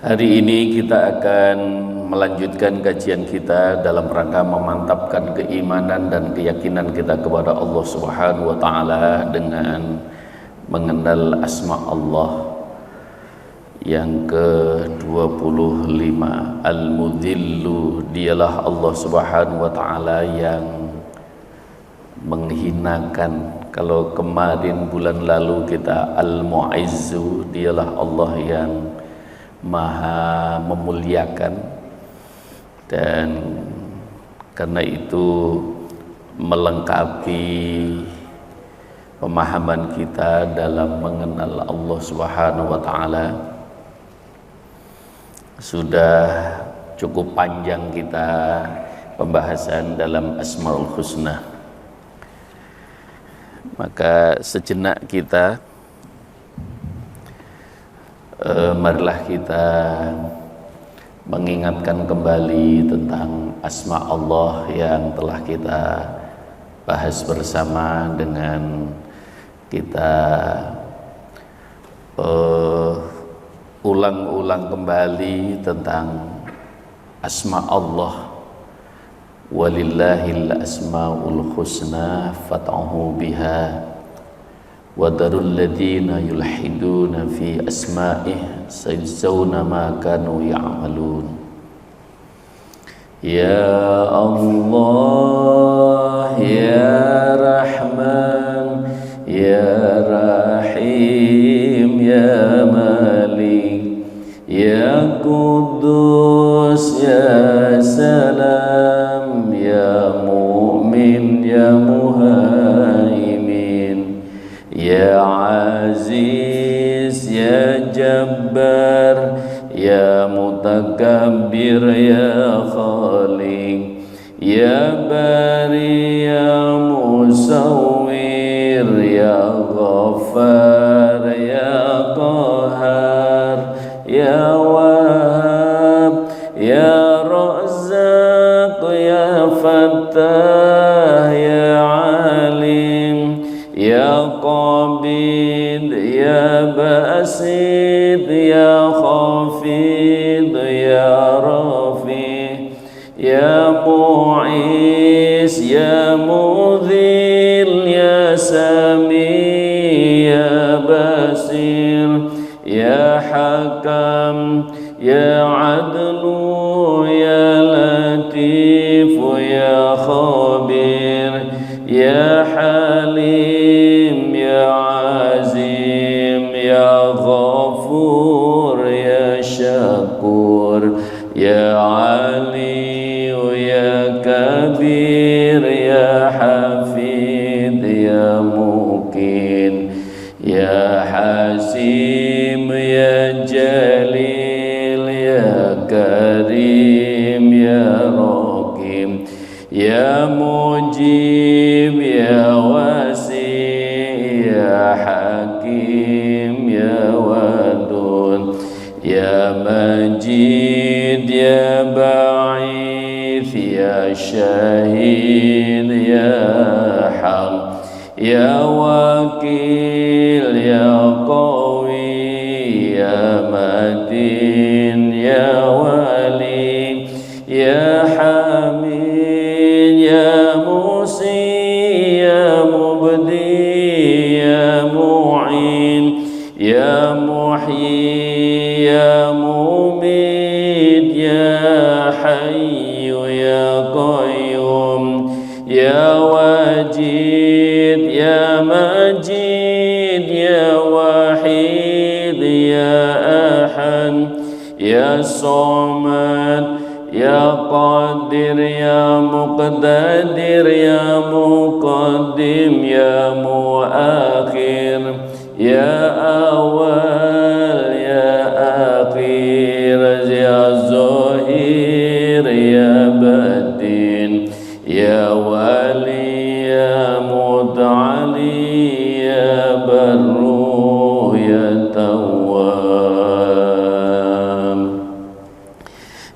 Hari ini kita akan melanjutkan kajian kita dalam rangka memantapkan keimanan dan keyakinan kita kepada Allah Subhanahu wa taala dengan mengenal asma Allah yang ke-25. Al-Mudhillu, dialah Allah Subhanahu wa taala yang menghinakan. Kalau kemarin bulan lalu kita Al-Mu'izzu, dialah Allah yang Maha memuliakan, dan karena itu melengkapi pemahaman kita dalam mengenal Allah Subhanahu wa taala. Sudah cukup panjang kita pembahasan dalam Asmaul Husna. Maka sejenak kita marilah kita mengingatkan kembali tentang asma Allah yang telah kita bahas bersama, dengan kita ulang-ulang kembali tentang asma Allah. Walillahil asmaul husna fad'uhu biha wa darul ladina yulhiduna fi asma'ih sayajzawna ma kanu ya'malun. Ya Allah, ya Rahman, ya Rahim, ya Malik, ya Qudus, ya Salam, ya Mu'min, ya Muhaimin, ya Aziz, ya Jabbar, ya Mutakabbir, ya Khaliq, ya Bari, ya Musawwir, ya Ghaffar, ya Qahhar, ya Wahhab, ya Razzaq, ya Fattah, ya Alim, ya Qabid, ya Basid, ya Khafid, ya Rafi, ya Mu'is, ya Mudhil, ya Sami, ya Basir, ya Hakam, ya Adlu, ya Latif, ya Khabir, ya Halim, ya Azim, ya Ghafur, ya Syakur, ya Ali, ya Kabir, ya Hafid, ya Muqin, ya Hasim, ya Jalil, ya Karim, ya Rakim, ya Mujib, ya Wasi, ya Hakim, ya Wadud, ya Majid, ya Ba'ith, ya Syahid, ya Haq, ya Wakil, ya Qawi, ya Matin, ya Wali, ya Hamid, ya Musi, ya Mubdi, ya Mu'in, ya Muhyi, ya Mumit, ya Hayyu, ya Qayyum, ya Wajid, ya Majid, ya Wahid, ya Ahad, ya Samad, ya Qadir, ya Muqtadir, ya Muqaddim, ya Muakhir, ya Awal, ya Akhir, ya Zahir, ya Batin, ya Wali, ya Muta'ali, ya Barru, ya Tawwab,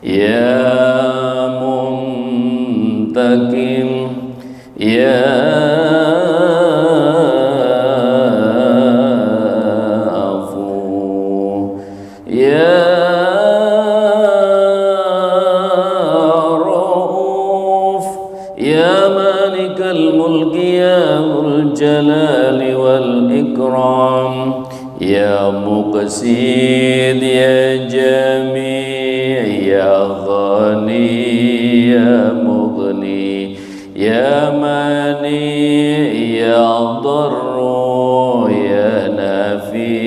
ya Muntakim, ya Afu, ya Ya Muqsid ya Jami' ya Ghani ya Mughni ya Mani ya Darru ya Nafi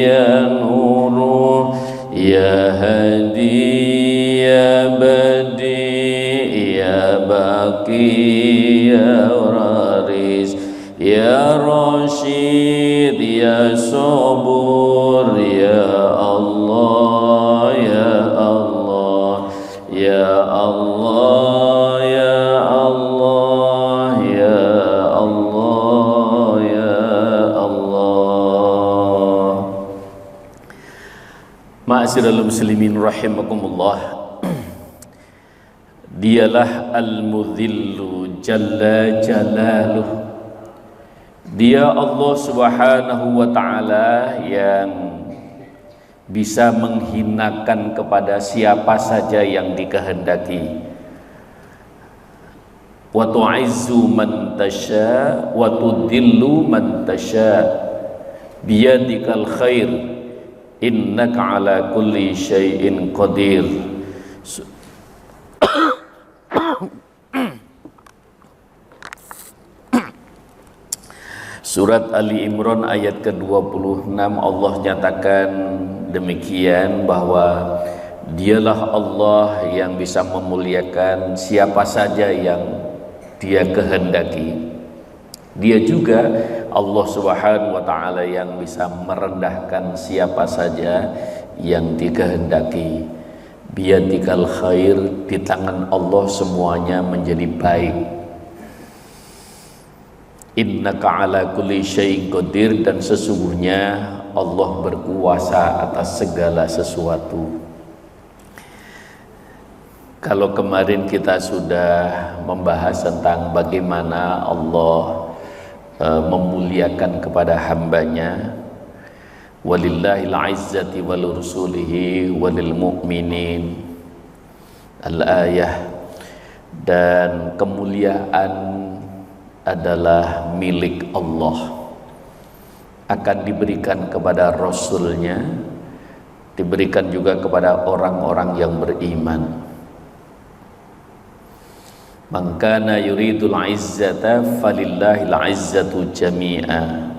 ya Nuru ya Hadi ya Badi ya Baqi ya Raris ya Rashid ya Sabur ya Allah ya Allah ya Allah ya Allah ya Allah ya Allah. Ma'asyiral muslimin rahimakumullah. Dialah al-mudhillu jalla jalaluh. Dia Allah subhanahu wa ta'ala yang bisa menghinakan kepada siapa saja yang dikehendaki. Wa tu'izzu man tasya wa tudhillu man tasya biyadikal khair innaka ala kulli syai'in qadir. Surat Ali Imran ayat ke-26 Allah nyatakan demikian bahwa dialah Allah yang bisa memuliakan siapa saja yang dia kehendaki. Dia juga Allah subhanahu wa ta'ala yang bisa merendahkan siapa saja yang dikehendaki. Biyadikal khair, di tangan Allah semuanya menjadi baik. Innaka ala kulli syai'in qadir, dan sesungguhnya Allah berkuasa atas segala sesuatu. Kalau kemarin kita sudah membahas tentang bagaimana Allah memuliakan kepada hambanya, walillahil izzati wal rusulihi walil mu'minin, al-ayah, dan kemuliaan adalah milik Allah, akan diberikan kepada Rasulnya, diberikan juga kepada orang-orang yang beriman. Man kana yuridul izzata falillahil izzatu jami'a.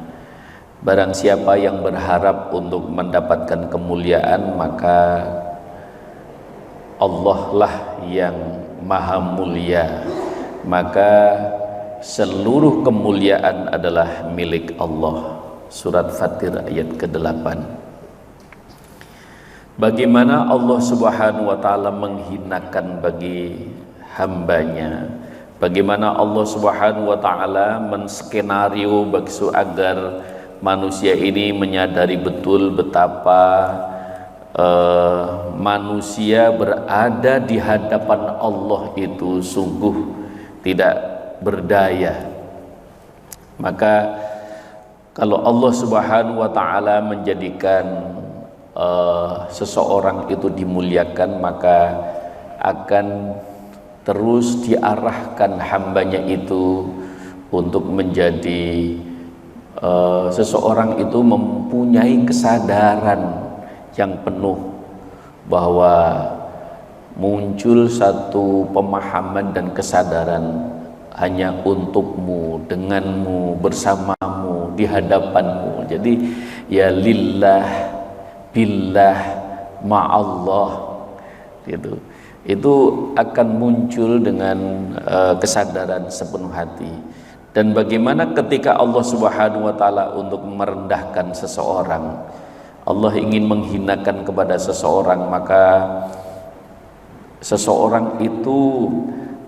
Barang siapa yang berharap untuk mendapatkan kemuliaan, maka Allah lah yang maha mulia, maka seluruh kemuliaan adalah milik Allah. Surat Fatir ayat ke-8. Bagaimana Allah subhanahu wa ta'ala menghinakan bagi hambanya, bagaimana Allah subhanahu wa ta'ala menskenario agar manusia ini menyadari betul betapa manusia berada di hadapan Allah itu sungguh tidak berdaya. Maka kalau Allah subhanahu wa ta'ala menjadikan seseorang itu dimuliakan, maka akan terus diarahkan hambanya itu untuk menjadi seseorang itu mempunyai kesadaran yang penuh bahwa muncul satu pemahaman dan kesadaran hanya untukmu, denganmu, bersamamu, di hadapanmu. Jadi ya lillah, billah, ma'allah gitu. Itu akan muncul dengan kesadaran sepenuh hati. Dan bagaimana ketika Allah subhanahu wa ta'ala untuk merendahkan seseorang, Allah ingin menghinakan kepada seseorang, maka seseorang itu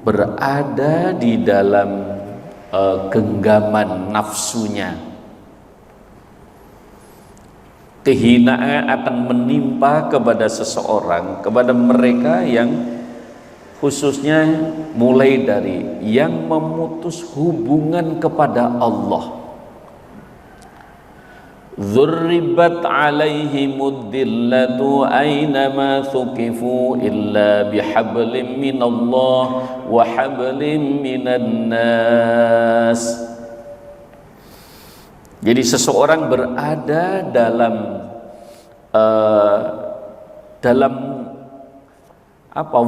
berada di dalam genggaman nafsunya. Kehinaan akan menimpa kepada seseorang, kepada mereka yang khususnya mulai dari yang memutus hubungan kepada Allah. Dzurribat alaihimud dillatu aynama thuqifu illa bihablim minallah wa hablim minan nas. Jadi seseorang berada dalam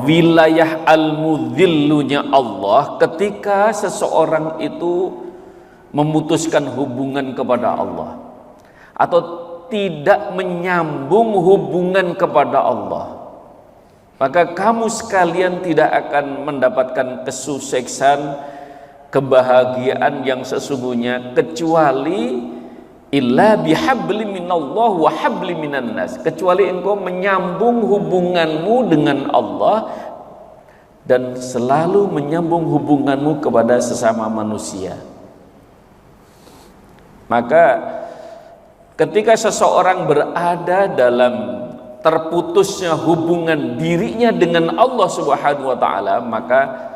wilayah al-mudhillunya Allah ketika seseorang itu memutuskan hubungan kepada Allah atau tidak menyambung hubungan kepada Allah, maka kamu sekalian tidak akan mendapatkan kesuksesan, kebahagiaan yang sesungguhnya kecuali illa bihabli minallah wa habli minan nas, kecuali engkau menyambung hubunganmu dengan Allah dan selalu menyambung hubunganmu kepada sesama manusia. Maka ketika seseorang berada dalam terputusnya hubungan dirinya dengan Allah Subhanahu wa taala, maka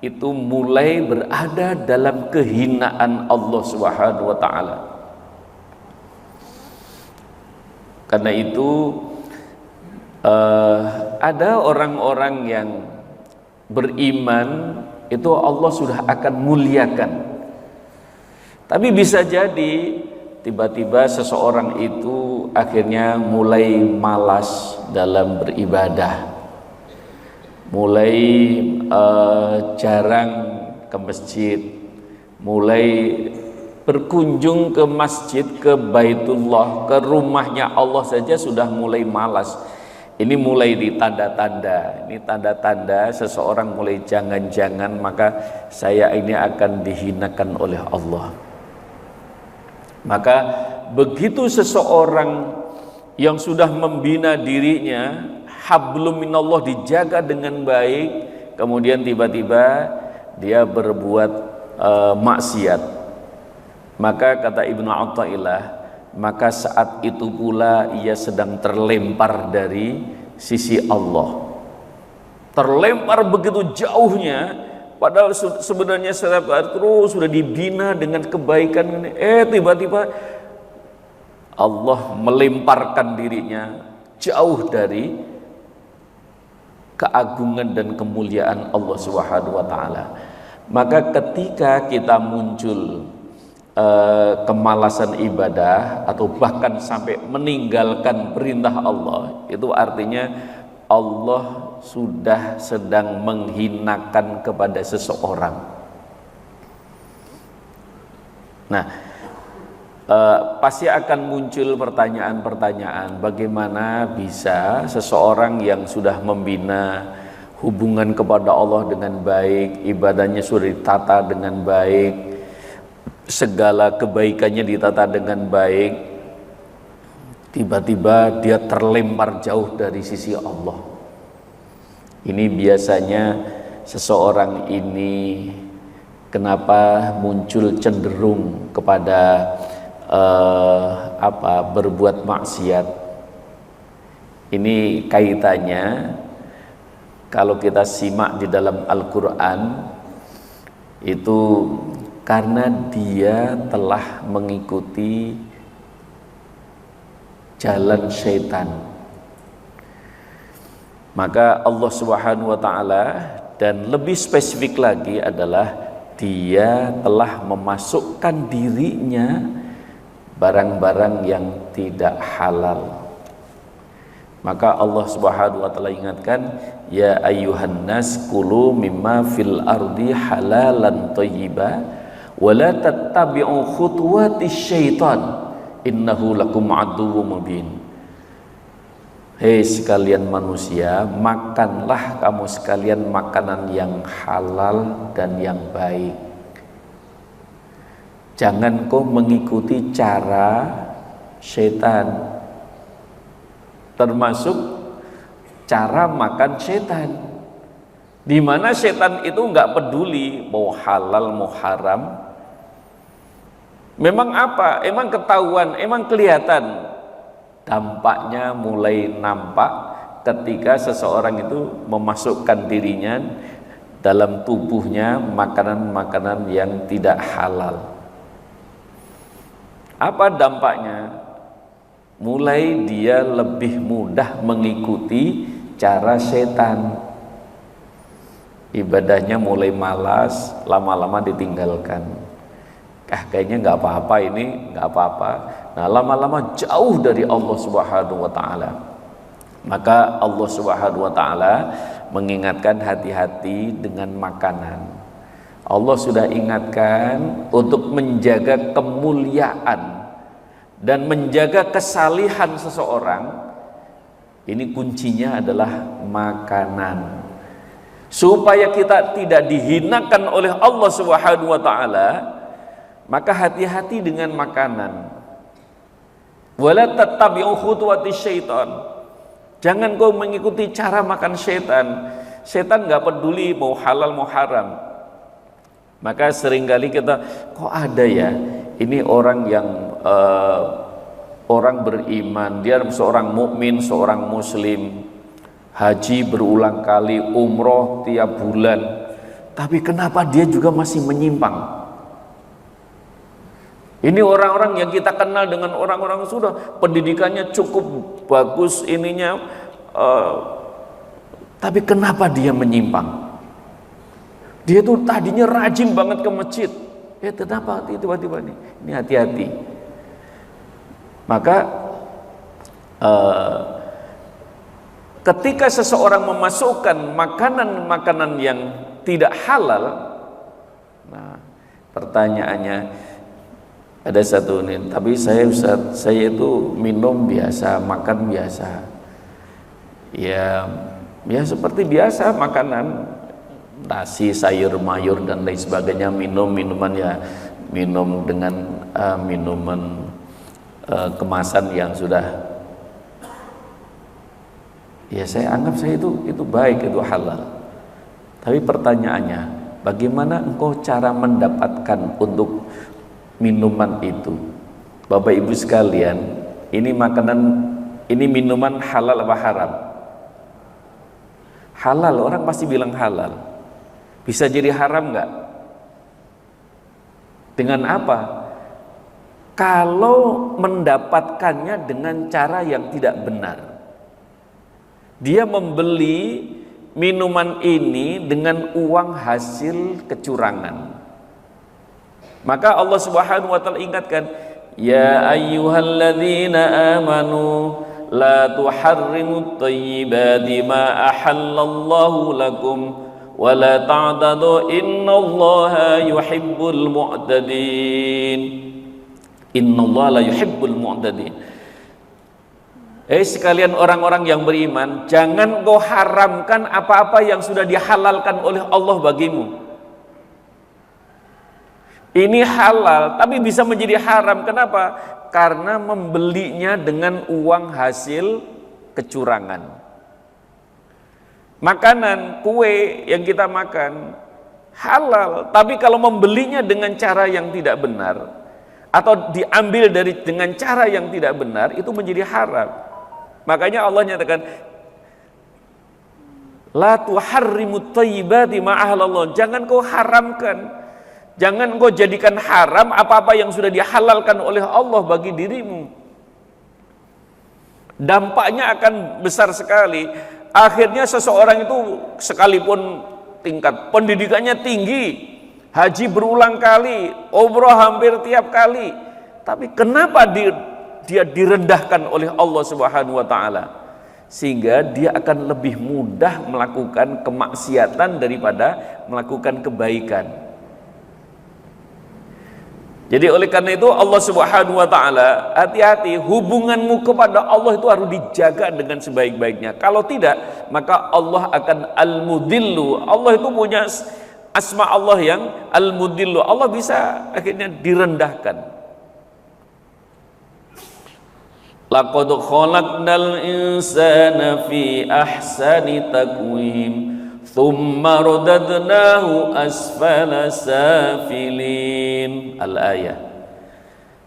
itu mulai berada dalam kehinaan Allah Subhanahu wa taala. Karena itu ada orang-orang yang beriman itu Allah sudah akan muliakan. Tapi bisa jadi tiba-tiba seseorang itu akhirnya mulai malas dalam beribadah, mulai jarang ke masjid, mulai berkunjung ke masjid, ke Baitullah, ke rumahnya Allah saja sudah mulai malas. Ini mulai ditanda-tanda, ini tanda-tanda seseorang mulai jangan-jangan maka saya ini akan dihinakan oleh Allah. Maka begitu seseorang yang sudah membina dirinya, hablum minallah dijaga dengan baik, kemudian tiba-tiba dia berbuat maksiat, maka kata Ibnu Athaillah, maka saat itu pula ia sedang terlempar dari sisi Allah, terlempar begitu jauhnya, padahal sebenarnya terus sudah dibina dengan kebaikan, tiba-tiba Allah melemparkan dirinya jauh dari keagungan dan kemuliaan Allah Subhanahu wa taala. Maka ketika kita muncul kemalasan ibadah atau bahkan sampai meninggalkan perintah Allah, itu artinya Allah sudah sedang menghinakan kepada seseorang. Nah, pasti akan muncul pertanyaan-pertanyaan, bagaimana bisa seseorang yang sudah membina hubungan kepada Allah dengan baik, ibadahnya sudah ditata dengan baik, segala kebaikannya ditata dengan baik, tiba-tiba dia terlempar jauh dari sisi Allah. Ini biasanya seseorang ini kenapa muncul cenderung kepada berbuat maksiat. Ini kaitannya kalau kita simak di dalam Al-Quran itu karena dia telah mengikuti jalan syaitan. Maka Allah Subhanahu wa taala, dan lebih spesifik lagi adalah dia telah memasukkan dirinya barang-barang yang tidak halal. Maka Allah Subhanahu wa taala ingatkan, ya ayyuhan nas kulu mimma fil ardi halalan thayyiba wala tattabi'u khutuwatis syaitan innahu lakum aduwwum mubin. Hei sekalian manusia, makanlah kamu sekalian makanan yang halal dan yang baik. Jangan kau mengikuti cara syaitan, termasuk cara makan syaitan, di mana syaitan itu nggak peduli mau halal mau haram. Memang apa? Emang ketahuan, emang kelihatan. Dampaknya mulai nampak ketika seseorang itu memasukkan dirinya dalam tubuhnya makanan-makanan yang tidak halal. Apa dampaknya? Mulai dia lebih mudah mengikuti cara setan. Ibadahnya mulai malas, lama-lama ditinggalkan. Kayaknya nggak apa-apa ini, nggak apa-apa. Nah, lama-lama jauh dari Allah Subhanahu wa taala. Maka Allah Subhanahu wa taala mengingatkan hati-hati dengan makanan. Allah sudah ingatkan untuk menjaga kemuliaan dan menjaga kesalihan seseorang. Ini kuncinya adalah makanan. Supaya kita tidak dihinakan oleh Allah Subhanahu wa taala, maka hati-hati dengan makanan. Wala tattabi'u khutuwatis syaitan. Jangan kau mengikuti cara makan syaitan. Syaitan nggak peduli mau halal mau haram. Maka seringkali kita, kok ada ya, ini orang yang orang beriman, dia seorang mukmin, seorang muslim, haji berulang kali, umroh tiap bulan, tapi kenapa dia juga masih menyimpang? Ini orang-orang yang kita kenal dengan orang-orang sudah pendidikannya cukup bagus ininya, tapi kenapa dia menyimpang? Dia tuh tadinya rajin banget ke masjid, kenapa tiba-tiba nih? Ini hati-hati. Maka ketika seseorang memasukkan makanan-makanan yang tidak halal, nah pertanyaannya, ada satu nih, tapi saya Ustaz, saya itu minum biasa, makan biasa. Ya seperti biasa makanan, nasi, sayur, mayur dan lain sebagainya, minuman ya minum dengan minuman kemasan yang sudah, ya saya anggap saya itu baik, itu halal. Tapi pertanyaannya, bagaimana engkau cara mendapatkan untuk minuman itu? Bapak Ibu sekalian, ini makanan, ini minuman halal apa haram? Halal, orang pasti bilang halal. Bisa jadi haram nggak? Dengan apa? Kalau mendapatkannya dengan cara yang tidak benar. Dia membeli minuman ini dengan uang hasil kecurangan. Maka Allah Subhanahu wa taala ingatkan, ya ayyuhalladzina amanu la tuharrimut thayyibati ma ahallallahu lakum wa la ta'tadu innallaha yuhibbul mu'tadin. Innallaha la yuhibbul mu'tadin. Sekalian orang-orang yang beriman, jangan kau haramkan apa-apa yang sudah dihalalkan oleh Allah bagimu. Ini halal, tapi bisa menjadi haram. Kenapa? Karena membelinya dengan uang hasil kecurangan. Makanan, kue yang kita makan halal, tapi kalau membelinya dengan cara yang tidak benar atau diambil dengan cara yang tidak benar, itu menjadi haram. Makanya Allah nyatakan, la tuharrimut thayyibati ma ahlallah. Jangan kau haramkan, jangan kau jadikan haram apa-apa yang sudah dihalalkan oleh Allah bagi dirimu. Dampaknya akan besar sekali. Akhirnya seseorang itu sekalipun tingkat pendidikannya tinggi, haji berulang kali, umroh hampir tiap kali, tapi kenapa dia direndahkan oleh Allah Subhanahu wa taala? Sehingga dia akan lebih mudah melakukan kemaksiatan daripada melakukan kebaikan. Jadi oleh karena itu Allah Subhanahu wa taala, hati-hati, hubunganmu kepada Allah itu harus dijaga dengan sebaik-baiknya. Kalau tidak, maka Allah akan al-mudillu. Allah itu punya asma Allah yang al-mudillu. Allah bisa akhirnya direndahkan. Laqad khalaqnal insana fi ahsani taqwim. Thumma radadnahu asfala safilin. Al-ayah.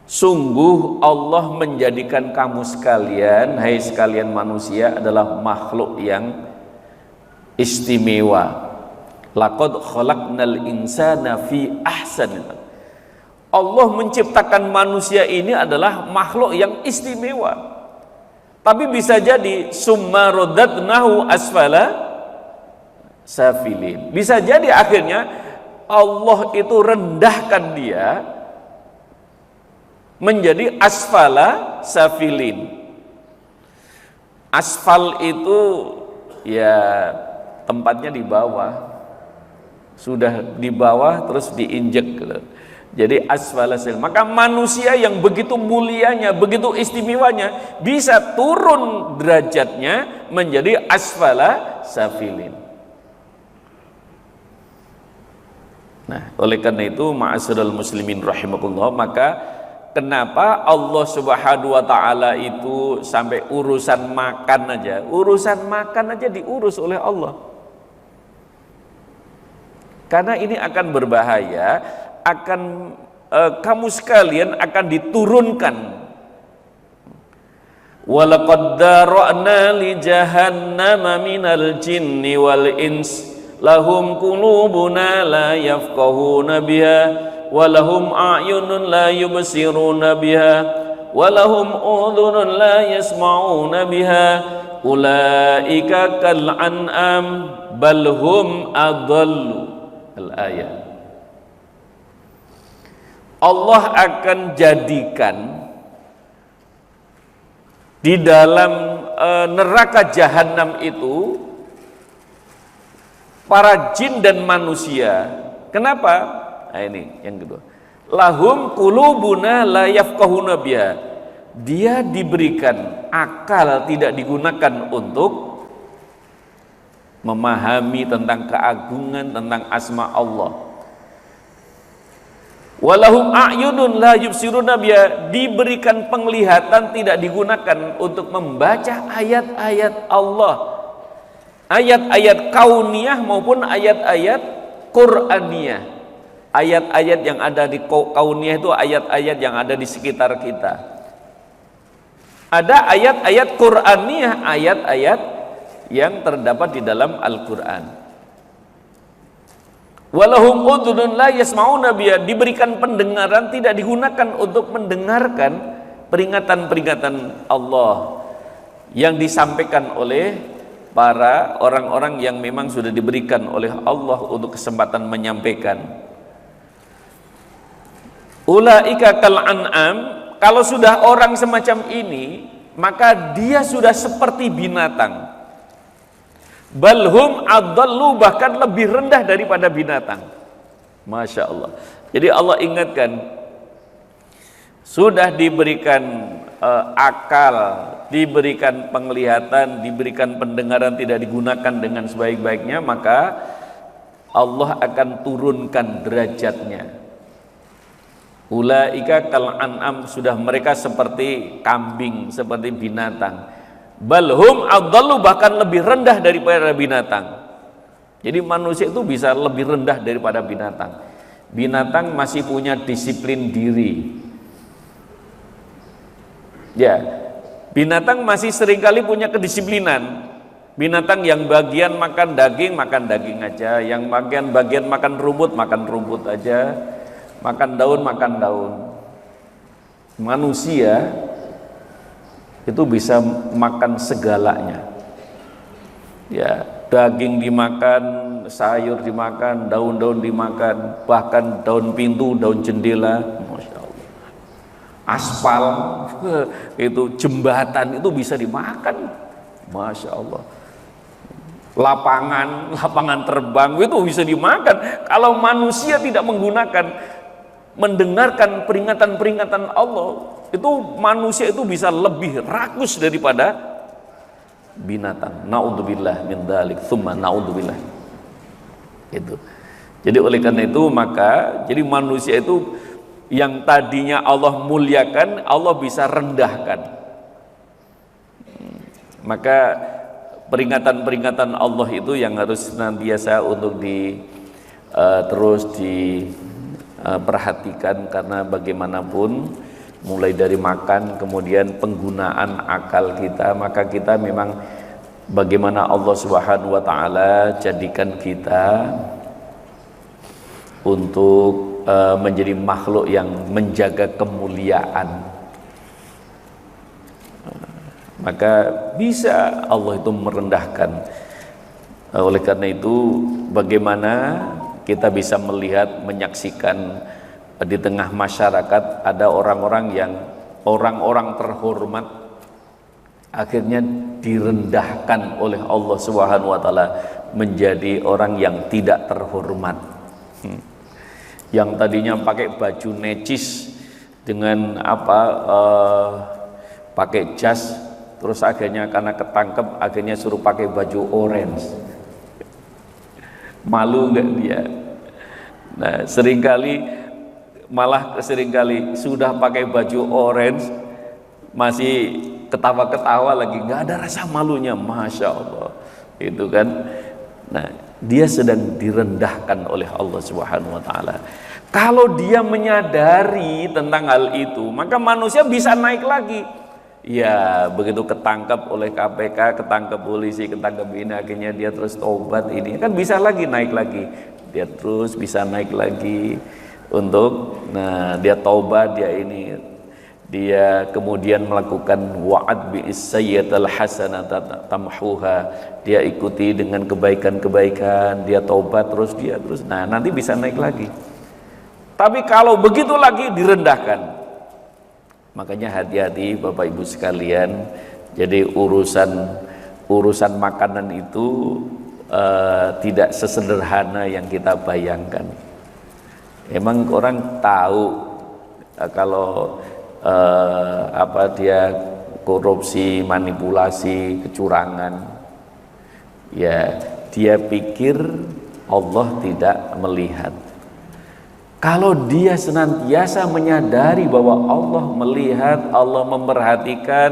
Sungguh Allah menjadikan kamu sekalian, hai sekalian manusia, adalah makhluk yang istimewa. Laqad khalaqnal insana fi ahsani. Allah menciptakan manusia ini adalah makhluk yang istimewa. Tapi bisa jadi summa radadnahu asfala safilin. Bisa jadi akhirnya Allah itu rendahkan dia menjadi asfala safilin. Asfal itu ya tempatnya di bawah, sudah di bawah terus diinjek gitu. Jadi asfala safilin. Maka manusia yang begitu mulianya, begitu istimewanya, bisa turun derajatnya menjadi asfala safilin. Nah, oleh karena itu ma'asyiral muslimin rahimakumullah, maka kenapa Allah Subhanahu wa taala itu sampai urusan makan aja diurus oleh Allah? Karena ini akan berbahaya, akan kamu sekalian akan diturunkan. Walaqad dara'na li jahannama minal jinni wal ins lahum qulubuna la yafqahuna biha walahum a'yunun la yubsiruna biha walahum udhunun la yasma'una biha ulaika kal an'am bal hum adallu. Al-ayat. Allah akan jadikan di dalam neraka jahanam itu para jin dan manusia. Kenapa? Nah, ini yang kedua. Lahum qulubuna la yafqahuna biha. Dia diberikan akal tidak digunakan untuk memahami tentang keagungan, tentang asma Allah. Walahum a'yunun la yubsiruna biha. Diberikan penglihatan tidak digunakan untuk membaca ayat-ayat Allah. Ayat-ayat kauniyah maupun ayat-ayat Qur'aniyah. Ayat-ayat yang ada di kauniyah itu ayat-ayat yang ada di sekitar kita. Ada ayat-ayat Qur'aniyah, ayat-ayat yang terdapat di dalam Al-Qur'an. Walahum udhunun la yasma'una biha. Diberikan pendengaran tidak digunakan untuk mendengarkan peringatan-peringatan Allah yang disampaikan oleh para orang-orang yang memang sudah diberikan oleh Allah untuk kesempatan menyampaikan. Ulaika kal an'am. Kalau sudah orang semacam ini, maka dia sudah seperti binatang. Balhum adallu, bahkan lebih rendah daripada binatang. Masya Allah. Jadi Allah ingatkan, sudah diberikan akal, diberikan penglihatan, diberikan pendengaran tidak digunakan dengan sebaik-baiknya, maka Allah akan turunkan derajatnya. Ulaika kal an'am, sudah mereka seperti kambing, seperti binatang. Balhum adallu, bahkan lebih rendah daripada binatang. Jadi manusia itu bisa lebih rendah daripada binatang. Binatang masih punya disiplin diri. Ya, binatang masih seringkali punya kedisiplinan. Binatang yang bagian makan daging aja, yang bagian makan rumput aja, makan daun. Manusia itu bisa makan segalanya. Ya, daging dimakan, sayur dimakan, daun-daun dimakan, bahkan daun pintu, daun jendela, Masya Allah. Aspal itu, jembatan itu bisa dimakan, Masya Allah. Lapangan terbang itu bisa dimakan. Kalau manusia tidak mendengarkan peringatan-peringatan Allah, itu manusia itu bisa lebih rakus daripada binatang. Naudzubillah min dzalik, tsumma naudzubillah. Itu. Jadi oleh karena itu maka jadi manusia itu yang tadinya Allah muliakan, Allah bisa rendahkan. Maka peringatan-peringatan Allah itu yang harus senantiasa untuk terus diperhatikan, karena bagaimanapun mulai dari makan, kemudian penggunaan akal kita, maka kita memang bagaimana Allah Subhanahu wa taala jadikan kita untuk menjadi makhluk yang menjaga kemuliaan. Maka bisa Allah itu merendahkan. Oleh karena itu bagaimana kita bisa melihat, menyaksikan di tengah masyarakat ada orang-orang terhormat akhirnya direndahkan oleh Allah Subhanahu wa taala menjadi orang yang tidak terhormat. Yang tadinya pakai baju necis dengan pakai jas, terus akhirnya karena ketangkep akhirnya suruh pakai baju orange. Malu enggak dia? Nah, seringkali sudah pakai baju orange masih ketawa-ketawa lagi, nggak ada rasa malunya, masya Allah, itu kan. Nah, dia sedang direndahkan oleh Allah Subhanahu Wa Taala. Kalau dia menyadari tentang hal itu, maka manusia bisa naik lagi. Ya, begitu ketangkap oleh KPK, ketangkap polisi, ketangkap ini, akhirnya dia terus taubat, ini kan bisa lagi naik lagi. Dia terus bisa naik lagi dia taubat, dia kemudian melakukan wa'ad bi'is sayyiatal hasanata tamhuha, dia ikuti dengan kebaikan-kebaikan, dia taubat terus nanti bisa naik lagi. Tapi kalau begitu lagi direndahkan, makanya hati-hati Bapak Ibu sekalian. Jadi urusan makanan itu tidak sesederhana yang kita bayangkan. Emang orang tahu kalau dia korupsi, manipulasi, kecurangan, ya dia pikir Allah tidak melihat. Kalau dia senantiasa menyadari bahwa Allah melihat, Allah memperhatikan,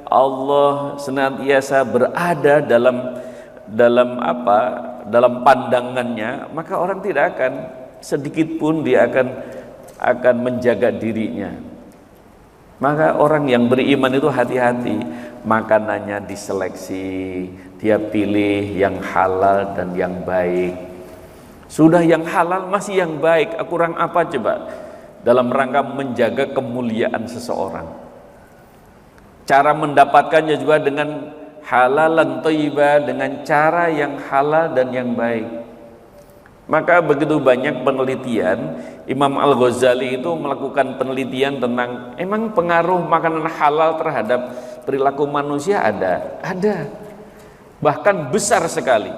Allah senantiasa berada dalam pandangannya, maka orang tidak akan sedikit pun dia akan menjaga dirinya. Maka orang yang beriman itu hati-hati, makanannya diseleksi, dia pilih yang halal dan yang baik. Sudah yang halal masih yang baik, kurang apa coba? Dalam rangka menjaga kemuliaan seseorang. Cara mendapatkannya juga dengan halalan thayyibah, dengan cara yang halal dan yang baik. Maka begitu banyak penelitian, Imam Al-Ghazali itu melakukan penelitian tentang emang pengaruh makanan halal terhadap perilaku manusia ada, bahkan besar sekali.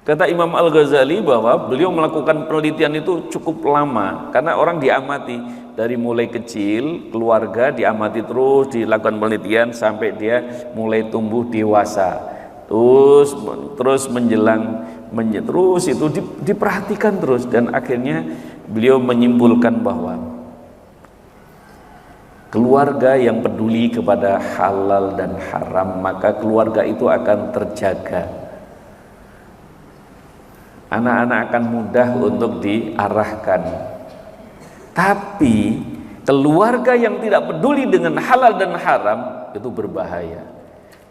Kata Imam Al-Ghazali bahwa beliau melakukan penelitian itu cukup lama, karena orang diamati dari mulai kecil, keluarga diamati terus, dilakukan penelitian sampai dia mulai tumbuh dewasa, terus terus itu diperhatikan terus, dan akhirnya beliau menyimpulkan bahwa keluarga yang peduli kepada halal dan haram, maka keluarga itu akan terjaga. Anak-anak akan mudah untuk diarahkan. Tapi keluarga yang tidak peduli dengan halal dan haram itu berbahaya,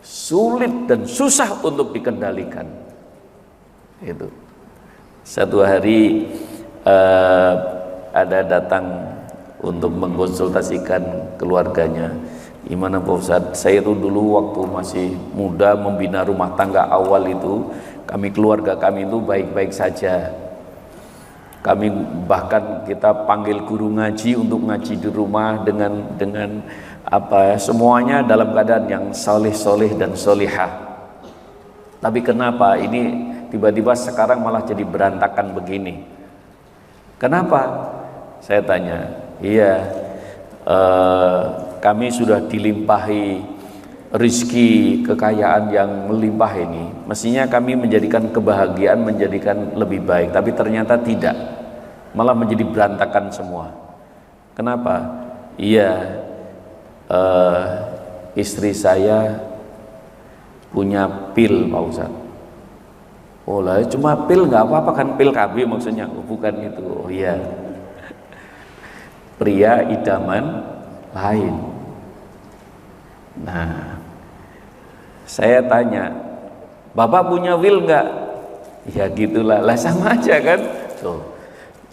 sulit dan susah untuk dikendalikan. Itu satu hari ada datang untuk mengkonsultasikan keluarganya. Gimana Pak Ustadz, saya itu dulu waktu masih muda membina rumah tangga awal itu, keluarga kami itu baik-baik saja. Kami bahkan kita panggil guru ngaji untuk ngaji di rumah dengan semuanya dalam keadaan yang soleh dan solihah. Tapi kenapa ini tiba-tiba sekarang malah jadi berantakan begini? Kenapa? Saya tanya. Iya, kami sudah dilimpahi rizki, kekayaan yang melimpah ini. Mestinya kami menjadikan kebahagiaan, menjadikan lebih baik, tapi ternyata tidak, malah menjadi berantakan semua. Kenapa? Iya, istri saya punya pil Pak Ustadz. Oh lah, cuma pil nggak apa-apa kan, pil KB maksudnya? Oh, bukan itu. Oh iya, pria idaman lain. Nah, saya tanya, Bapak punya will nggak? Ya gitulah, lah sama aja kan. Tuh,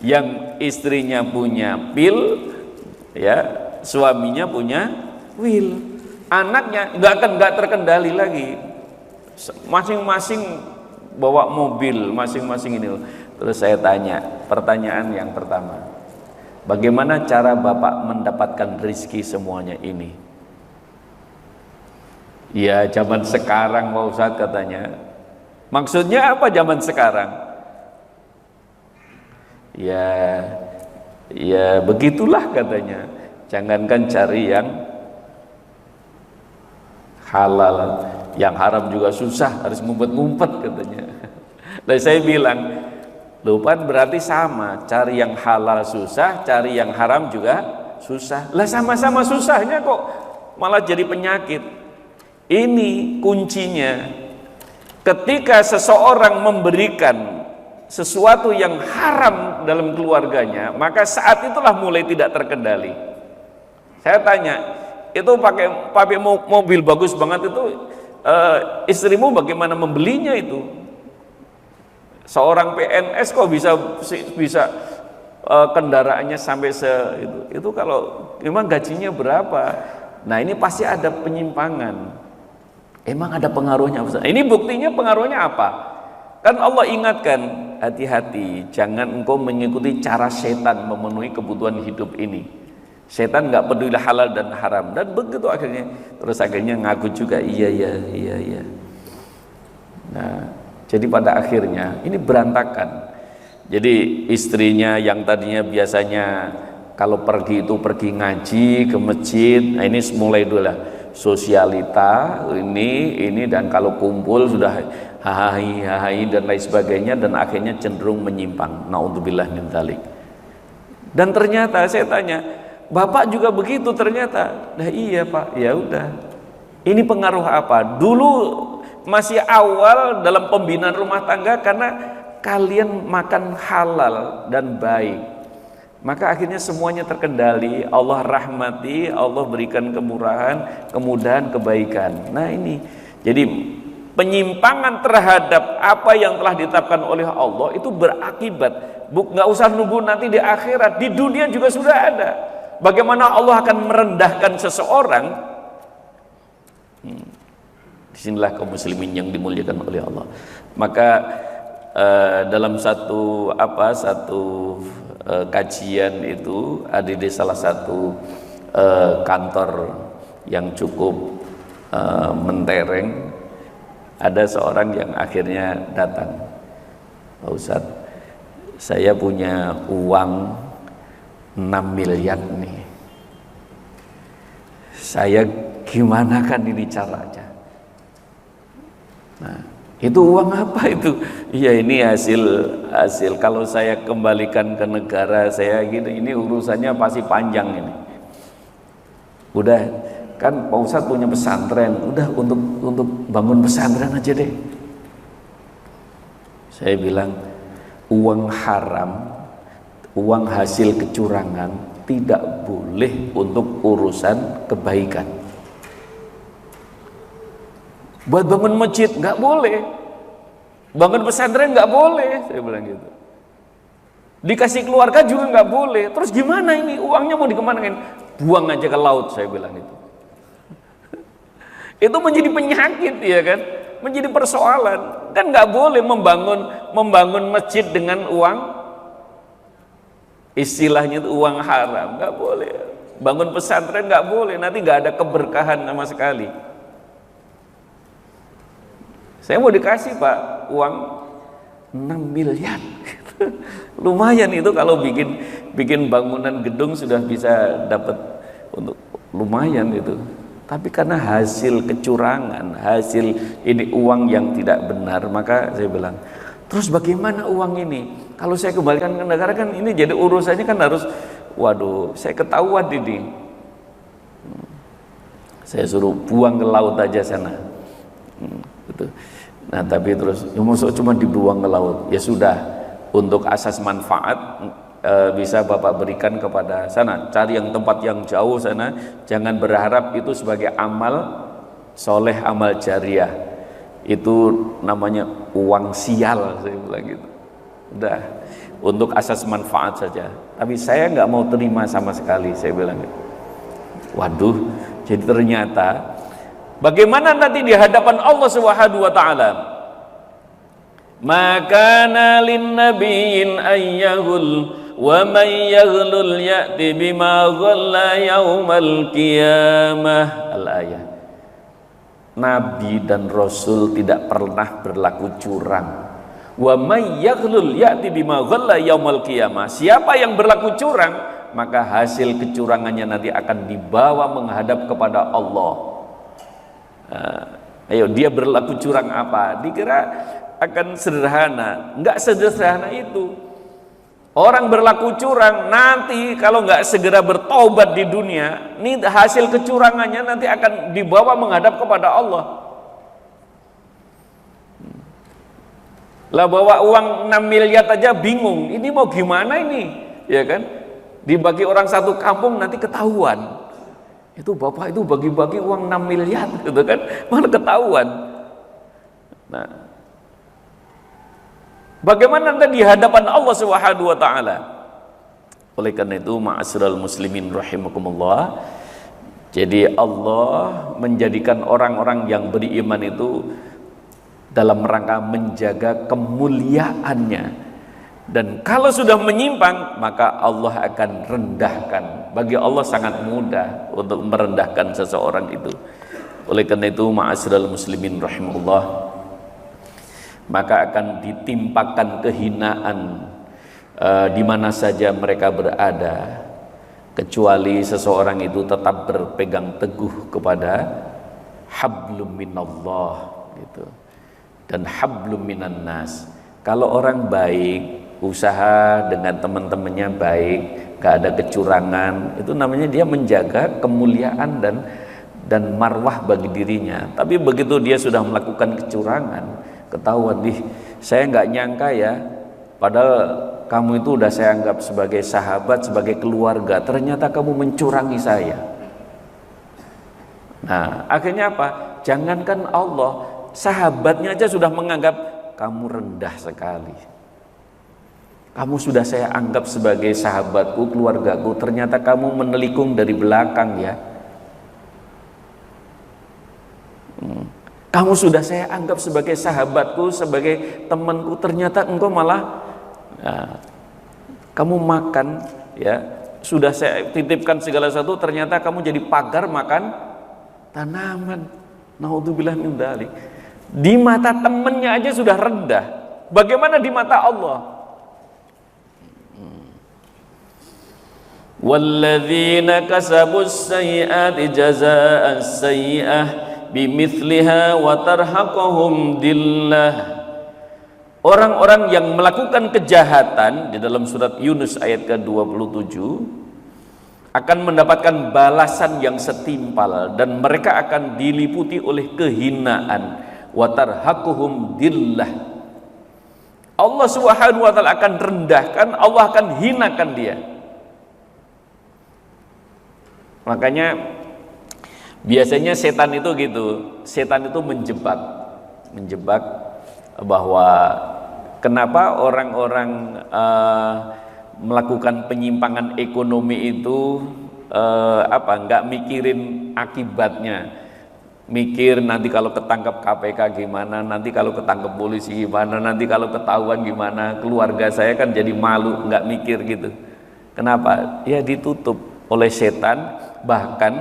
yang istrinya punya pil, ya suaminya punya will. Anaknya nggak terkendali lagi. Masing-masing bawa mobil, masing-masing ini. Terus saya tanya, pertanyaan yang pertama, bagaimana cara Bapak mendapatkan rezeki semuanya ini? Ya zaman sekarang Pak Ustadz katanya. Maksudnya apa zaman sekarang? Ya begitulah katanya. Jangankan cari yang halal, yang haram juga susah, harus ngumpet-ngumpet katanya. Lalu saya bilang, lupa berarti sama, cari yang halal susah, cari yang haram juga susah. Lah sama-sama susahnya kok malah jadi penyakit. Ini kuncinya. Ketika seseorang memberikan sesuatu yang haram dalam keluarganya, maka saat itulah mulai tidak terkendali. Saya tanya, itu pakai mobil bagus banget itu, istrimu bagaimana membelinya itu? Seorang PNS kok bisa kendaraannya sampai itu kalau memang gajinya berapa? Nah ini pasti ada penyimpangan. Emang ada pengaruhnya? Ini buktinya pengaruhnya apa? Kan Allah ingatkan, hati-hati, jangan engkau mengikuti cara setan memenuhi kebutuhan hidup ini. Setan nggak peduli halal dan haram, dan begitu akhirnya ngaku juga iya. Nah, jadi pada akhirnya ini berantakan. Jadi istrinya yang tadinya biasanya kalau pergi itu pergi ngaji ke masjid, nah ini mulai dulu lah sosialita ini dan kalau kumpul sudah hahai dan lain sebagainya, dan akhirnya cenderung menyimpang. Naudzubillah min dzalik. Dan ternyata saya tanya, Bapak juga begitu ternyata? Nah iya Pak, ya udah. Ini pengaruh apa? Dulu masih awal dalam pembinaan rumah tangga karena kalian makan halal dan baik. Maka akhirnya semuanya terkendali, Allah rahmati, Allah berikan kemurahan, kemudahan, kebaikan. Nah ini, jadi penyimpangan terhadap apa yang telah ditetapkan oleh Allah itu berakibat, nggak usah nunggu nanti di akhirat, di dunia juga sudah ada. Bagaimana Allah akan merendahkan seseorang? Disinilah kaum muslimin yang dimuliakan oleh Allah. Maka dalam satu kajian itu ada di salah satu kantor yang cukup mentereng, ada seorang yang akhirnya datang, Pak Ustadz, saya punya uang 6 miliar nih, saya gimana kan ini caranya? Nah, itu uang apa itu? Iya ini hasil kalau saya kembalikan ke negara saya gitu, ini urusannya pasti panjang ini. Udah kan Pak Ustadz punya pesantren, udah untuk bangun pesantren aja deh. Saya bilang uang haram, uang hasil kecurangan tidak boleh untuk urusan kebaikan. Buat bangun masjid nggak boleh, bangun pesantren nggak boleh, saya bilang gitu. Dikasih keluarga juga nggak boleh. Terus gimana ini uangnya mau dikemanain? Buang aja ke laut, saya bilang itu. Itu menjadi penyakit ya kan, menjadi persoalan. Kan nggak boleh membangun masjid dengan uang, istilahnya itu uang haram, nggak boleh. Bangun pesantren nggak boleh, nanti nggak ada keberkahan sama sekali. Saya mau dikasih Pak uang 6 miliar. Lumayan itu kalau bikin bangunan gedung sudah bisa dapat untuk lumayan itu. Tapi karena hasil kecurangan, hasil ini uang yang tidak benar, maka saya bilang, terus bagaimana uang ini? Kalau saya kembalikan ke negara kan ini jadi urusannya kan harus, waduh, saya ketahuan ini. Saya suruh buang ke laut aja sana. Gitu. Nah tapi terus ya maksud cuma dibuang ke laut, ya sudah, untuk asas manfaat bisa Bapak berikan kepada sana, cari yang tempat yang jauh sana, jangan berharap itu sebagai amal soleh, amal jariah, itu namanya uang sial, saya bilang gitu. Udah, untuk asas manfaat saja, tapi saya nggak mau terima sama sekali, saya bilang gitu. Waduh, jadi ternyata bagaimana nanti di hadapan Allah Subhanahu wa taala? maka nalin nabiyyin ayyahul wa may yaghlul ya'ti bima ghalla yaumal qiyamah. Al-ayah. Nabi dan Rasul tidak pernah berlaku curang. Wa may yaghlul ya'ti bima ghalla yaumal qiyamah. Siapa yang berlaku curang, maka hasil kecurangannya nanti akan dibawa menghadap kepada Allah. Ayo, dia berlaku curang apa? Dikira akan sederhana, enggak sederhana itu. Orang berlaku curang nanti kalau enggak segera bertobat di dunia, ini hasil kecurangannya nanti akan dibawa menghadap kepada Allah. Lah bawa uang 6 miliar aja bingung, ini mau gimana ini, ya kan? Dibagi orang satu kampung nanti ketahuan. Itu bapak itu bagi-bagi uang 6 miliar gitu kan, mana ketahuan. Nah, bagaimana nanti di hadapan Allah Subhanahu wa taala? Oleh karena itu, ma'asyiral muslimin rahimakumullah, jadi Allah menjadikan orang-orang yang beriman itu dalam rangka menjaga kemuliaannya. Dan kalau sudah menyimpang, maka Allah akan rendahkan. Bagi Allah sangat mudah untuk merendahkan seseorang itu. Oleh karena itu, ma'asyiral muslimin rahimahullah, maka akan ditimpakan kehinaan di mana saja mereka berada, kecuali seseorang itu tetap berpegang teguh kepada hablum minallah gitu, dan hablum minan nas. Kalau orang baik, usaha dengan teman-temannya baik, gak ada kecurangan, itu namanya dia menjaga kemuliaan dan marwah bagi dirinya. Tapi begitu dia sudah melakukan kecurangan, ketahuan, saya nggak nyangka ya, padahal kamu itu udah saya anggap sebagai sahabat, sebagai keluarga, ternyata kamu mencurangi saya. Nah, akhirnya apa? Jangankan Allah, sahabatnya aja sudah menganggap kamu rendah sekali. Kamu sudah saya anggap sebagai sahabatku, keluargaku, ternyata kamu menelikung dari belakang ya. Kamu sudah saya anggap sebagai sahabatku, sebagai temanku, ternyata engkau malah kamu makan ya, sudah saya titipkan segala sesuatu, ternyata kamu jadi pagar makan tanaman. Naudzubillah min dzalik. Di mata temannya aja sudah rendah, bagaimana di mata Allah? Walladzina kasabus sayyi'ati jazaa'an sayyi'ah bimithliha wa tarhaquhum dillah. Orang-orang yang melakukan kejahatan di dalam surat Yunus ayat ke-27 akan mendapatkan balasan yang setimpal, dan mereka akan diliputi oleh kehinaan. Wa tarhaquhum dillah. Allah Subhanahu wa taala akan rendahkan, Allah akan hinakan dia. Makanya biasanya setan itu gitu, setan itu menjebak bahwa kenapa orang-orang melakukan penyimpangan ekonomi itu nggak mikirin akibatnya, mikir nanti kalau ketangkap KPK gimana, nanti kalau ketangkap polisi gimana, nanti kalau ketahuan gimana, keluarga saya kan jadi malu, nggak mikir gitu. Kenapa? Ya ditutup oleh setan. Bahkan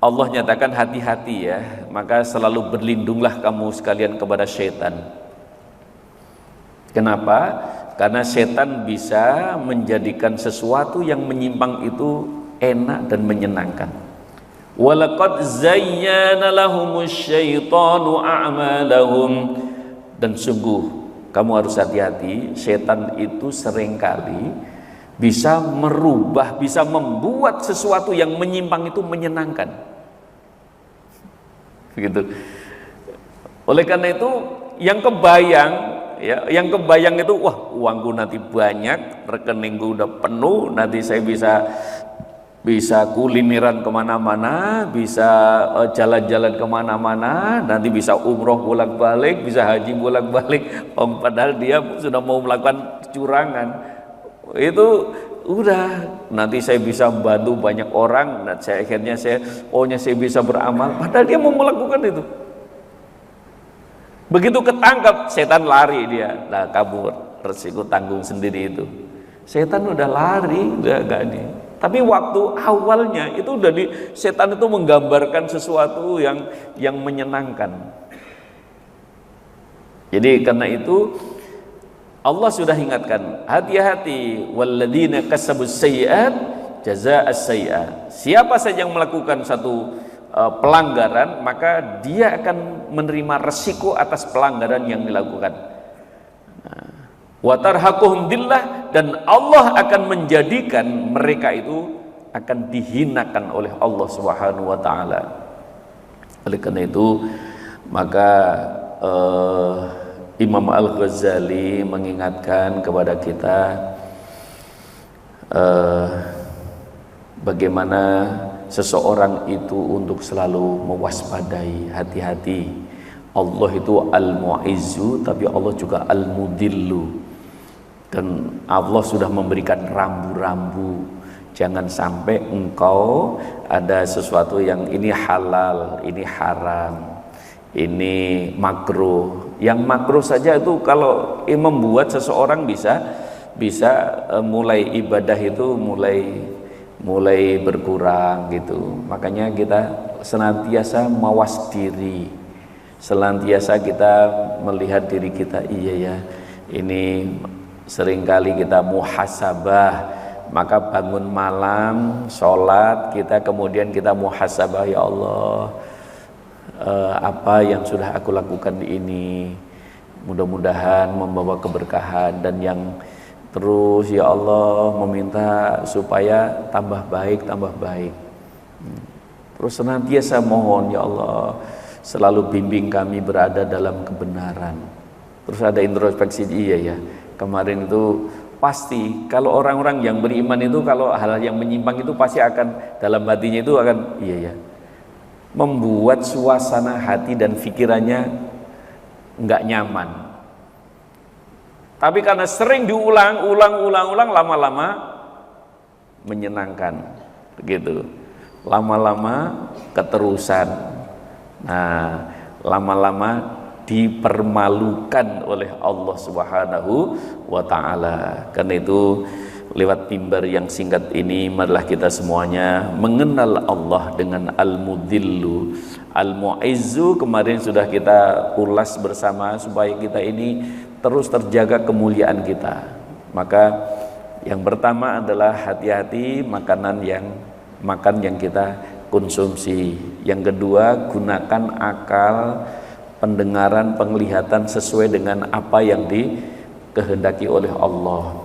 Allah nyatakan hati-hati ya, maka selalu berlindunglah kamu sekalian kepada setan. Kenapa? Karena setan bisa menjadikan sesuatu yang menyimpang itu enak dan menyenangkan. Walaqad zayyana lahumus syaitanu a'malahum. Dan sungguh kamu harus hati-hati, setan itu seringkali bisa merubah, bisa membuat sesuatu yang menyimpang itu menyenangkan. Begitu. Oleh karena itu yang kebayang itu, wah uangku nanti banyak, rekeningku udah penuh, nanti saya bisa kulineran kemana-mana, bisa jalan-jalan kemana-mana, nanti bisa umroh bolak-balik, bisa haji bolak-balik. Padahal dia sudah mau melakukan curangan. Itu udah, nanti saya bisa bantu banyak orang, dan akhirnya saya bisa beramal, padahal dia mau melakukan itu. Begitu ketangkap, setan lari dia, nah kabur, resiko tanggung sendiri itu. Setan udah lari, udah gak nih. Tapi waktu awalnya itu udah setan itu menggambarkan sesuatu yang menyenangkan. Jadi karena itu Allah sudah ingatkan, hati-hati, walladzina kasabus sayyi'at jazaa'as sayyi'at. Siapa saja yang melakukan satu pelanggaran, maka dia akan menerima resiko atas pelanggaran yang dilakukan. Wa tarhaquhum dillah, dan Allah akan menjadikan mereka itu akan dihinakan oleh Allah Subhanahu wa taala. Oleh karena itu, maka Imam Al-Ghazali mengingatkan kepada kita bagaimana seseorang itu untuk selalu mewaspadai, hati-hati. Allah itu Al-Mu'izzu, tapi Allah juga Al-Mudillu. Dan Allah sudah memberikan rambu-rambu. Jangan sampai engkau ada sesuatu yang ini halal, ini haram, ini makruh. Yang makruh saja itu kalau membuat seseorang bisa mulai ibadah itu mulai berkurang gitu. Makanya kita senantiasa mawas diri, senantiasa kita melihat diri kita, iya ya, ini seringkali kita muhasabah. Maka bangun malam, sholat, kita kemudian kita muhasabah, ya Allah, apa yang sudah aku lakukan ini mudah-mudahan membawa keberkahan, dan yang terus ya Allah meminta supaya tambah baik. Terus senantiasa mohon, ya Allah selalu bimbing kami berada dalam kebenaran. Terus ada introspeksi, iya ya, kemarin itu pasti kalau orang-orang yang beriman itu kalau hal yang menyimpang itu pasti akan dalam hatinya itu akan, iya ya, membuat suasana hati dan pikirannya nggak nyaman. Tapi karena sering diulang, lama-lama menyenangkan, begitu. Lama-lama keterusan. Nah, lama-lama dipermalukan oleh Allah Subhanahu wa taala. Karena itu lewat mimbar yang singkat ini marilah kita semuanya mengenal Allah dengan Al-Mudillu, Al-Mu'izzu. Kemarin sudah kita ulas bersama supaya kita ini terus terjaga kemuliaan kita. Maka yang pertama adalah hati-hati makan yang kita konsumsi. Yang kedua, gunakan akal, pendengaran, penglihatan sesuai dengan apa yang dikehendaki oleh Allah.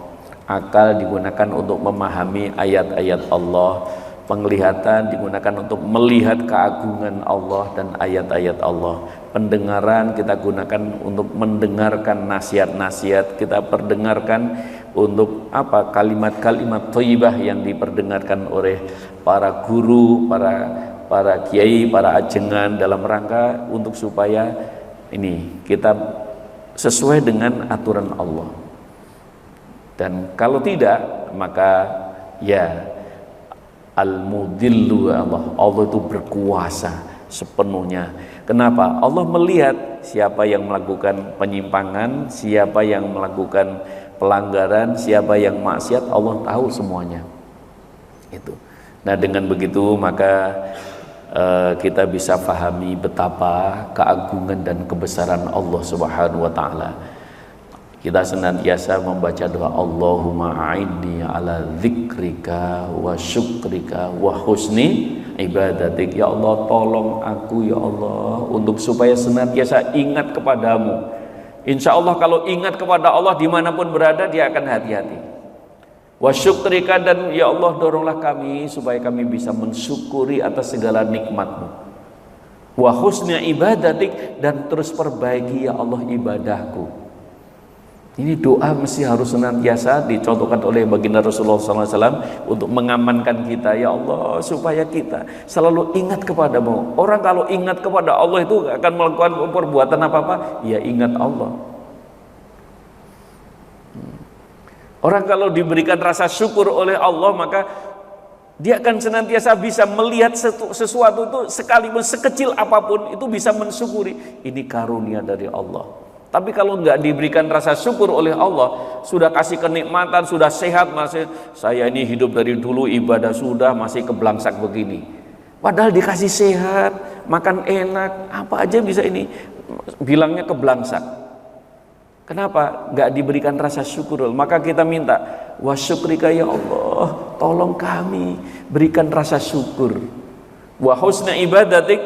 Akal digunakan untuk memahami ayat-ayat Allah, penglihatan digunakan untuk melihat keagungan Allah dan ayat-ayat Allah. Pendengaran kita gunakan untuk mendengarkan nasihat-nasihat, kita perdengarkan untuk apa? Kalimat-kalimat thayyibah yang diperdengarkan oleh para guru, para kiai, para ajengan dalam rangka untuk supaya ini kita sesuai dengan aturan Allah. Dan kalau tidak, maka ya Al-Mudillu, Allah itu berkuasa sepenuhnya. Kenapa? Allah melihat siapa yang melakukan penyimpangan, siapa yang melakukan pelanggaran, siapa yang maksiat, Allah tahu semuanya. Itu. Nah, dengan begitu maka kita bisa pahami betapa keagungan dan kebesaran Allah Subhanahu wa taala. Kita senantiasa membaca doa, Allahumma a'inni ala dzikrika wa syukrika wa husni ibadatik. Ya Allah, tolong aku ya Allah untuk supaya senantiasa ingat kepadamu. Insya Allah kalau ingat kepada Allah dimanapun berada, dia akan hati-hati. Wa syukrika, dan ya Allah doronglah kami supaya kami bisa mensyukuri atas segala nikmat-Mu. Wa husni ibadatik, dan terus perbaiki ya Allah ibadahku. Ini doa mesti harus senantiasa dicontohkan oleh baginda Rasulullah SAW untuk mengamankan kita, ya Allah, supaya kita selalu ingat kepadamu. Orang kalau ingat kepada Allah itu akan melakukan perbuatan apa-apa, ya ingat Allah. Orang kalau diberikan rasa syukur oleh Allah, maka Dia akan senantiasa bisa melihat sesuatu itu sekalipun sekecil apapun itu bisa mensyukuri. Ini karunia dari Allah. Tapi kalau nggak diberikan rasa syukur oleh Allah, sudah kasih kenikmatan, sudah sehat, masih saya ini hidup dari dulu ibadah sudah masih keblangsak begini. Padahal dikasih sehat, makan enak, apa aja bisa ini bilangnya keblangsak. Kenapa? Nggak diberikan rasa syukur. Maka kita minta, wa syukrika ya Allah, tolong kami berikan rasa syukur. Wa husna ibadatik,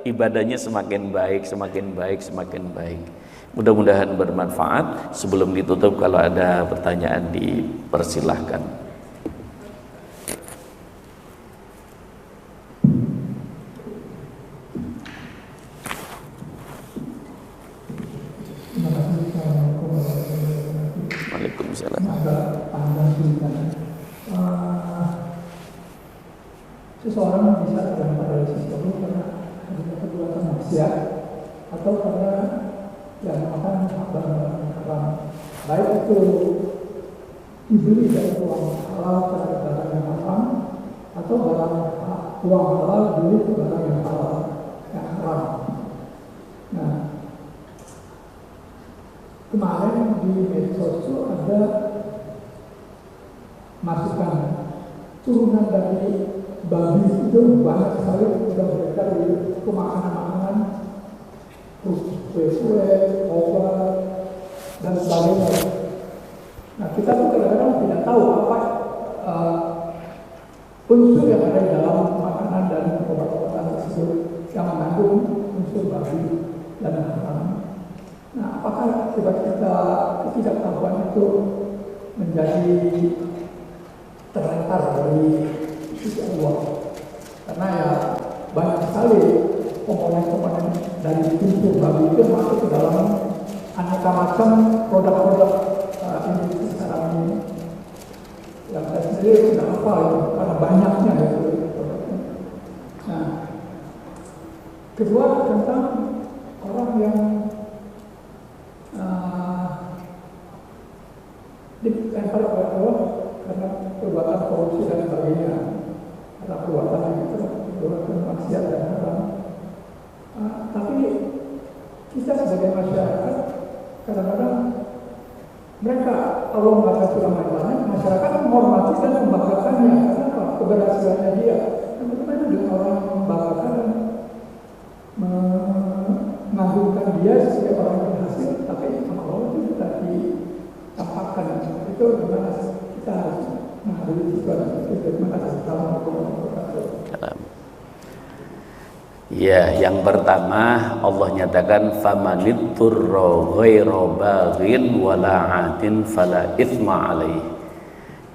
ibadahnya semakin baik, semakin baik, semakin baik. Mudah-mudahan bermanfaat. Sebelum ditutup, kalau ada pertanyaan dipersilahkan. Waalaikumsalam. Seseorang bisa terdapat dari sesuatu karena ada perbuatan maksiat atau karena yang makan barang haram, baik itu dibeli dari uang halal terhadap barang yang haram atau uang halal dibeli ke barang yang halal yang haram. Nah, kemarin di medsos itu ada masukan turunan dari babi itu banyak sekali sudah beredar di makanan-makanan, kue-kue, obat, dan sebagainya. Nah, kita tuh kadang-kadang tidak tahu apa unsur yang ada di dalam makanan dan obat-obatan tersebut yang mengandung unsur babi dan haram. Nah, apakah kita ketidaktahuan itu menjadi terlantar dari sisi Allah? Karena ya banyak sekali komponen-komponen dari unsur babi itu masuk ke dalam aneka macam produk-produk industri sekarang ini. Yang saya sendiri tidak apa itu karena banyaknya itu produknya. Nah, kedua tentang orang yang dilempar oleh Allah karena perbuatan korupsi dan sebagainya, karena perbuatan yang itu perbuatan maksiat dan haram. Tapi kita sebagai masyarakat kadang-kadang mereka Allah mengatakan surah Al-Quran, masyarakat menghormati dan membanggakannya. Kenapa? Keberhasilannya dia. Dan bagaimana dengan orang yang membanggakan dan mengagungkan dia sebagai orang yang berhasil, tapi sama Allah itu tidak ditampakkan. Itu bagaimana kita harus menghadapi situasi itu. Terima kasih. Assalamualaikum warahmatullahi wabarakatuh. Ya, yang pertama Allah nyatakan famanitturra ghaira baghin wala 'adin fala itsma 'alaih.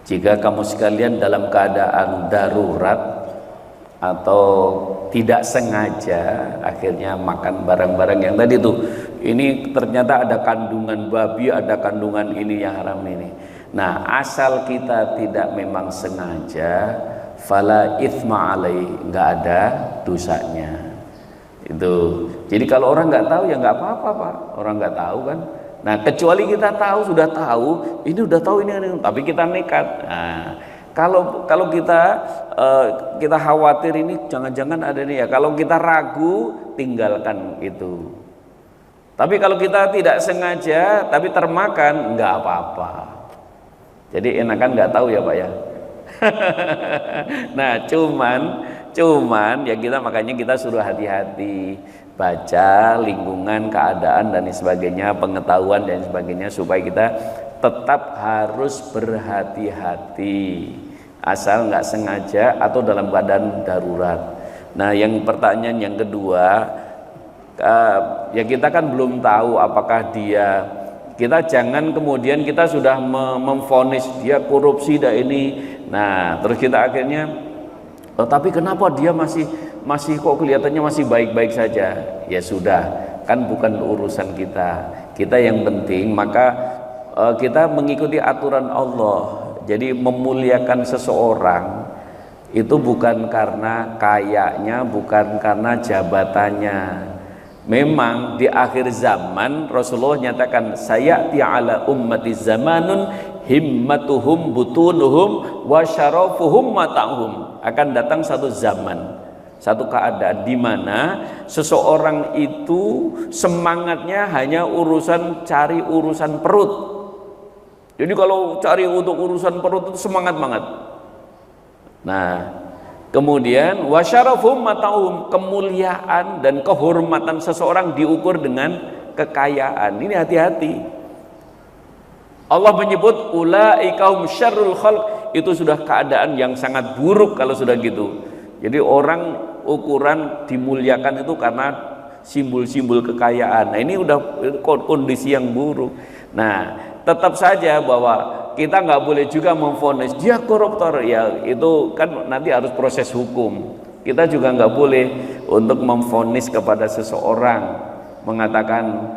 Jika kamu sekalian dalam keadaan darurat atau tidak sengaja akhirnya makan barang-barang yang tadi tuh, ini ternyata ada kandungan babi, ada kandungan ini yang haram ini. Nah, asal kita tidak memang sengaja, fala itsma 'alaih, enggak ada dosanya. Itu. Jadi kalau orang nggak tahu ya nggak apa-apa, Pak. Orang nggak tahu kan. Nah, kecuali kita tahu, sudah tahu, ini udah tahu ini, tapi kita nekat. Nah, kalau kita khawatir ini jangan-jangan ada ini ya. Kalau kita ragu, tinggalkan itu. Tapi kalau kita tidak sengaja tapi termakan, nggak apa-apa. Jadi enakan nggak tahu ya, Pak ya. Nah, cuman ya kita makanya kita suruh hati-hati, baca lingkungan, keadaan dan sebagainya, pengetahuan dan sebagainya, supaya kita tetap harus berhati-hati asal nggak sengaja atau dalam keadaan darurat. Nah, yang pertanyaan yang kedua, ya kita kan belum tahu apakah kita jangan kemudian kita sudah memvonis dia korupsi dan ini. Nah, terus kita akhirnya tapi kenapa dia masih kok kelihatannya masih baik-baik saja? Ya sudah, kan bukan urusan kita. Kita yang penting maka kita mengikuti aturan Allah. Jadi memuliakan seseorang itu bukan karena kayanya, bukan karena jabatannya, Memang di akhir zaman Rasulullah nyatakan, sayati ala ummati zamanun himmatuhum butunuhum wa syarafuhum mata'hum. Akan datang satu zaman, satu keadaan di mana seseorang itu semangatnya hanya cari urusan perut. Jadi kalau cari untuk urusan perut itu semangat banget. Nah, kemudian wasyarafum mata'hum, kemuliaan dan kehormatan seseorang diukur dengan kekayaan. Ini hati-hati. Allah menyebut ulaikaum syarrul khalq, itu sudah keadaan yang sangat buruk kalau sudah gitu. Jadi orang ukuran dimuliakan itu karena simbol-simbol kekayaan. Nah, ini udah kondisi yang buruk. Nah, tetap saja bahwa kita nggak boleh juga memvonis dia koruptor, ya itu kan nanti harus proses hukum. Kita juga nggak boleh untuk memvonis kepada seseorang mengatakan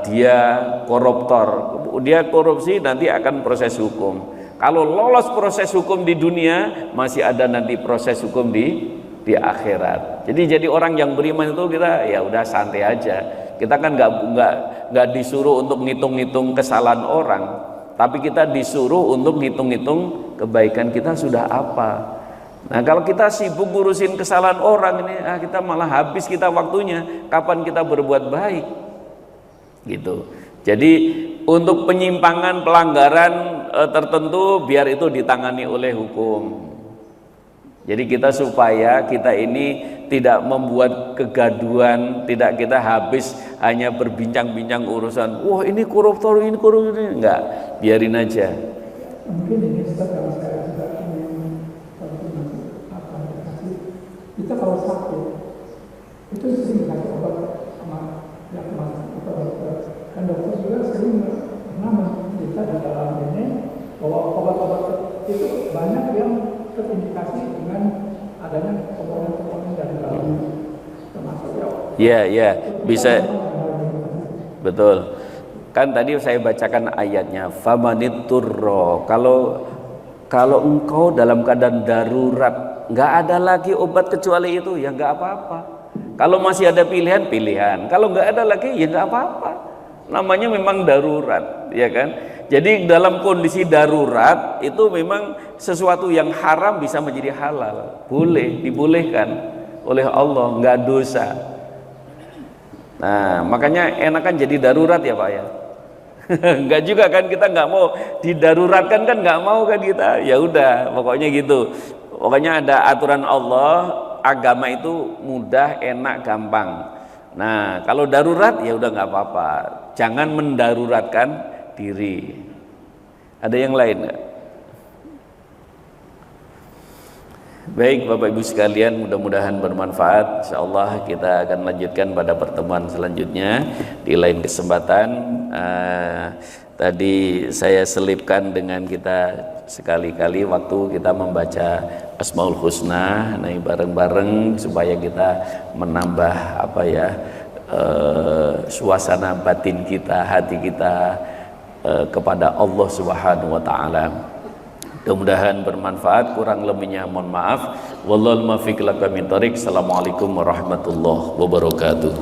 dia koruptor, dia korupsi, nanti akan proses hukum. Kalau lolos proses hukum di dunia, masih ada nanti proses hukum di akhirat. Jadi orang yang beriman itu kita ya udah santai aja. Kita kan nggak disuruh untuk ngitung-ngitung kesalahan orang, tapi kita disuruh untuk ngitung-ngitung kebaikan kita sudah apa. Nah, kalau kita sibuk ngurusin kesalahan orang ini, kita malah habis kita waktunya. Kapan kita berbuat baik? Gitu. Jadi untuk penyimpangan, pelanggaran tertentu biar itu ditangani oleh hukum. Jadi kita supaya kita ini tidak membuat kegaduhan, tidak kita habis hanya berbincang-bincang urusan, wah ini koruptor, ini enggak, biarin aja. Mungkin ini Ustaz, kalau saya juga ingin kasih, kita kalau sakit itu sering kasih obat sama yang dokter. Kan dokter juga sering pernah kita di dalam ini bahwa obat-obat itu banyak yang terindikasi dengan adanya komponen-komponen dari dalamnya, termasuk ya bisa, betul. Kan tadi saya bacakan ayatnya, famaniturro, kalau engkau dalam keadaan darurat, nggak ada lagi obat kecuali itu, ya nggak apa-apa. Kalau masih ada pilihan, kalau nggak ada lagi ya nggak apa-apa. Namanya memang darurat, ya kan? Jadi dalam kondisi darurat itu memang sesuatu yang haram bisa menjadi halal, dibolehkan oleh Allah, nggak dosa. Nah, makanya enakan jadi darurat ya Pak ya. Enggak juga kan, kita nggak mau didaruratkan kan, nggak mau kan kita. Ya udah, pokoknya gitu. Pokoknya ada aturan Allah, agama itu mudah, enak, gampang. Nah, kalau darurat ya udah nggak apa-apa. Jangan mendaruratkan diri. Ada yang lain nggak? Baik Bapak Ibu sekalian, mudah-mudahan bermanfaat. Insyaallah kita akan lanjutkan pada pertemuan selanjutnya di lain kesempatan. Tadi saya selipkan dengan kita sekali-kali waktu kita membaca Asmaul Husna, nah bareng-bareng supaya kita menambah suasana batin kita, hati kita kepada Allah Subhanahu wa taala. Mudah-mudahan bermanfaat, kurang lebihnya mohon maaf. Wallahul muwaffiq ila aqwamit thoriq. Assalamualaikum warahmatullahi wabarakatuh.